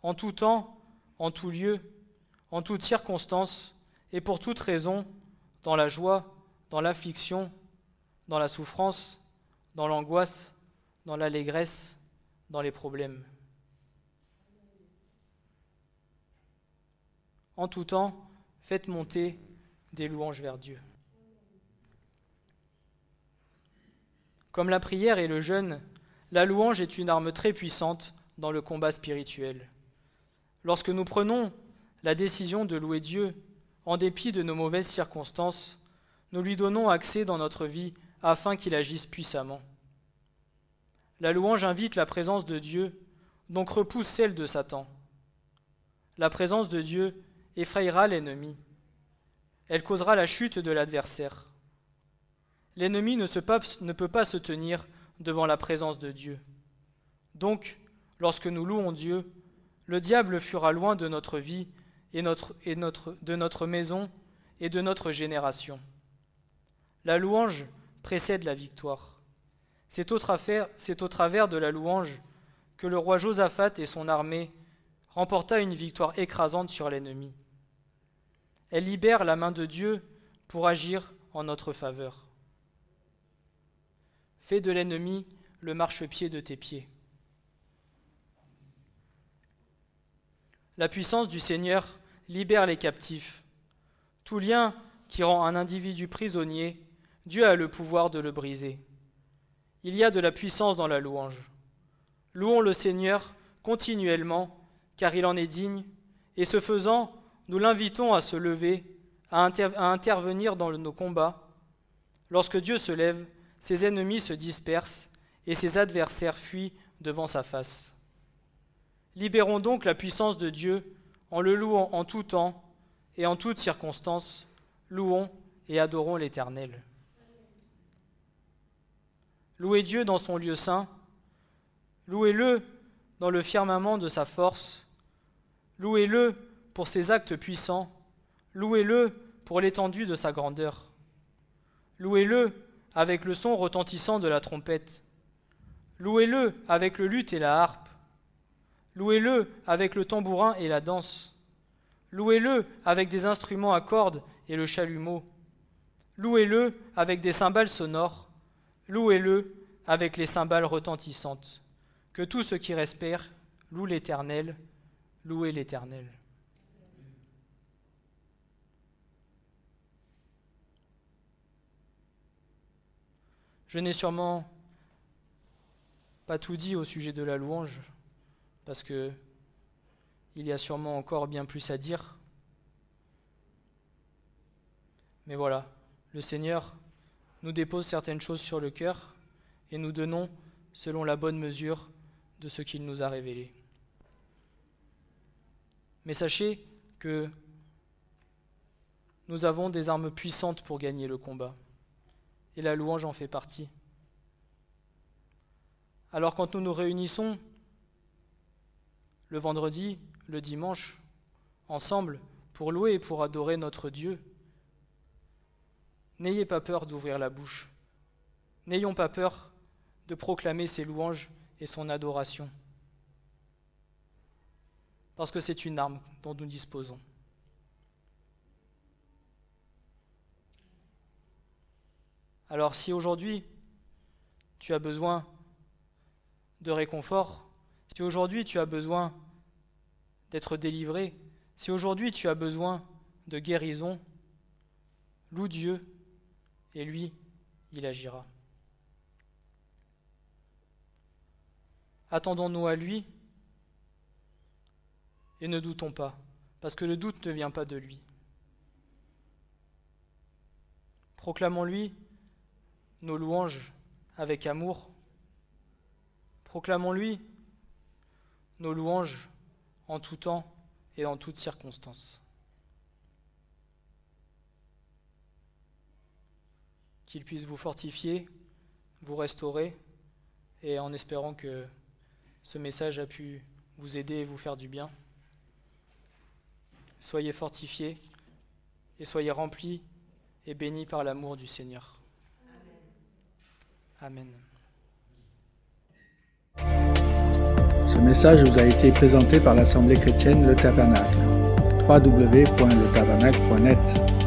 en tout temps, en tout lieu, en toutes circonstances et pour toute raison, dans la joie, dans l'affliction, dans la souffrance, dans l'angoisse, dans l'allégresse, dans les problèmes. En tout temps, faites monter des louanges vers Dieu. Comme la prière et le jeûne, la louange est une arme très puissante dans le combat spirituel. Lorsque nous prenons la décision de louer Dieu, en dépit de nos mauvaises circonstances, nous lui donnons accès dans notre vie afin qu'il agisse puissamment. La louange invite la présence de Dieu, donc repousse celle de Satan. La présence de Dieu effrayera l'ennemi. Elle causera la chute de l'adversaire. L'ennemi ne peut pas se tenir devant la présence de Dieu. Donc, lorsque nous louons Dieu, le diable fuira loin de notre vie de notre maison et de notre génération. La louange précède la victoire. C'est au travers de la louange que le roi Josaphat et son armée remporta une victoire écrasante sur l'ennemi. Elle libère la main de Dieu pour agir en notre faveur. Fais de l'ennemi le marchepied de tes pieds. La puissance du Seigneur libère les captifs. Tout lien qui rend un individu prisonnier, Dieu a le pouvoir de le briser. Il y a de la puissance dans la louange. Louons le Seigneur continuellement, car il en est digne, et ce faisant, nous l'invitons à se lever, à intervenir dans nos combats. Lorsque Dieu se lève, ses ennemis se dispersent et ses adversaires fuient devant sa face. Libérons donc la puissance de Dieu en le louant en tout temps et en toutes circonstances. Louons et adorons l'Éternel. Louez Dieu dans son lieu saint. Louez-le dans le firmament de sa force. Louez-le pour ses actes puissants. Louez-le pour l'étendue de sa grandeur. Louez-le avec le son retentissant de la trompette. Louez-le avec le luth et la harpe. Louez-le avec le tambourin et la danse. Louez-le avec des instruments à cordes et le chalumeau. Louez-le avec des cymbales sonores. Louez-le avec les cymbales retentissantes. Que tout ce qui respire loue l'Éternel. Louez l'Éternel. Je n'ai sûrement pas tout dit au sujet de la louange, parce que il y a sûrement encore bien plus à dire. Mais voilà, le Seigneur nous dépose certaines choses sur le cœur et nous donnons selon la bonne mesure de ce qu'il nous a révélé. Mais sachez que nous avons des armes puissantes pour gagner le combat. Et la louange en fait partie. Alors quand nous nous réunissons le vendredi, le dimanche, ensemble, pour louer et pour adorer notre Dieu, n'ayez pas peur d'ouvrir la bouche. N'ayons pas peur de proclamer ses louanges et son adoration. Parce que c'est une arme dont nous disposons. Alors si aujourd'hui tu as besoin de réconfort, si aujourd'hui tu as besoin d'être délivré, si aujourd'hui tu as besoin de guérison, loue Dieu et lui, il agira. attendons-nous à lui et ne doutons pas, parce que le doute ne vient pas de lui. Proclamons-lui nos louanges avec amour. Proclamons-lui nos louanges en tout temps et en toutes circonstances. Qu'il puisse vous fortifier, vous restaurer, et en espérant que ce message a pu vous aider et vous faire du bien. Soyez fortifiés et soyez remplis et bénis par l'amour du Seigneur. Amen.
Ce message vous a été présenté par l'Assemblée chrétienne Le Tabernacle. www.letabernacle.net